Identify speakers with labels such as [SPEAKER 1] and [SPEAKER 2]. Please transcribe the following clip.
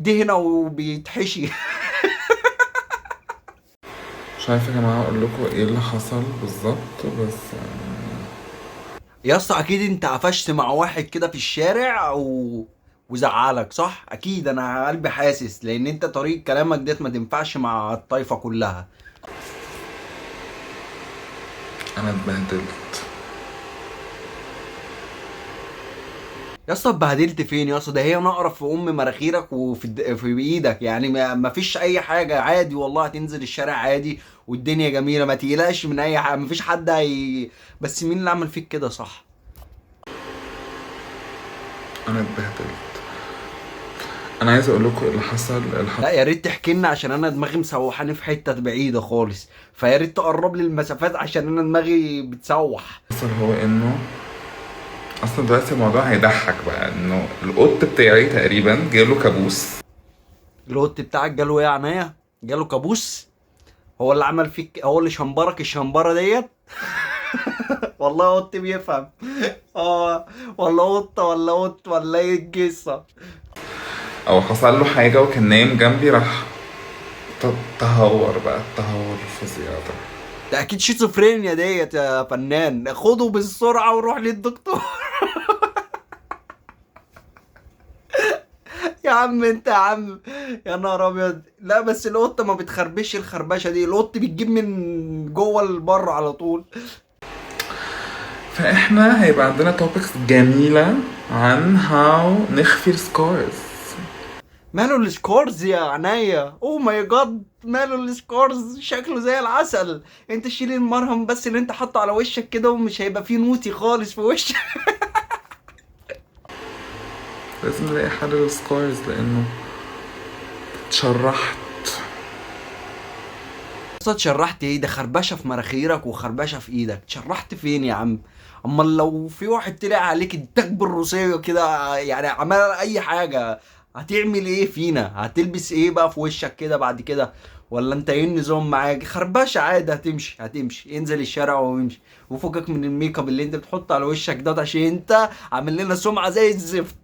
[SPEAKER 1] دهنه وبيتحشي.
[SPEAKER 2] مش عارف يا جماعة اقول لكم ايه اللي حصل بالظبط، بس
[SPEAKER 1] يا اسطى اكيد انت قفشت مع واحد كده في الشارع وزعلك، صح؟ اكيد انا قلبي حاسس، لان انت طريقة كلامك ديت ما تنفعش مع الطايفة كلها.
[SPEAKER 2] انا اتبهدلت.
[SPEAKER 1] يا اسطى اتبهدلت فين يا اسطى؟ ده هي نقرة في مناخيرك في بايدك، يعني ما فيش اي حاجة، عادي والله هتنزل الشارع عادي والدنيا جميلة، ما تقلقش من اي حاجة، ما فيش حد بس مين اللي عمل فيك كده؟ صح؟
[SPEAKER 2] انا اتبهدلت. انا عايز اقول لكم اللي حصل
[SPEAKER 1] لا يا ريت تحكي لنا، عشان انا دماغي مسوحاني في حتة بعيدة خالص، فيا ريت تقرب لي المسافات عشان انا دماغي بتسوح.
[SPEAKER 2] هو انه اصلا دلوقتي الموضوع هيضحك بقى، انه القط بتاعي تقريبا جاله كابوس.
[SPEAKER 1] القط بتاعك جاله ايه يا عينيا؟ جاله كابوس؟ هو اللي عمل فيك، هو اللي شنبرك الشنبرة ديت؟ والله قط بيفهم. اه، ولا قط ولا قط ولا ايه القصة؟
[SPEAKER 2] او حصل له حاجه وكان نايم جنبي، راح تهور بقى التهور الفظيع ده.
[SPEAKER 1] ده اكيد شيزوفرينيا ديت يا فنان، خده بالسرعة وروح للدكتور. يا عم انت يا عم، يا نهار ابيض. لا بس القطه ما بتخربش الخربشه دي، القط بتجيب من جوه لبره على طول.
[SPEAKER 2] فاحنا هيبقى عندنا توبكس جميله عن هاو نخفي السكارز.
[SPEAKER 1] ماله السكورز يا عينيا؟ اوه ماي جاد، ماله السكورز؟ شكله زي العسل. انت شيل المرهم بس اللي انت حاطه على وشك كده، ومش هيبقى فيه نوتي خالص في وشك.
[SPEAKER 2] لازم نلاقي حل للسكارز لانه اتشرحت.
[SPEAKER 1] بس اتشرحت ايه؟ ده خربشه في مناخيرك وخربشه في ايدك، اتشرحت فين يا عم؟ امال لو في واحد طلع عليك اداك بالروسيه كده، يعني عمل اي حاجه، هتعمل ايه فينا؟ هتلبس ايه بقى في وشك كده بعد كده؟ ولا انت ايه النظام معاك؟ خربشه عادي، هتمشي انزل الشارع وامشي، وفكك من الميك اب اللي انت بتحطه على وشك ده، عشان انت عامل لنا سمعه زي الزفت.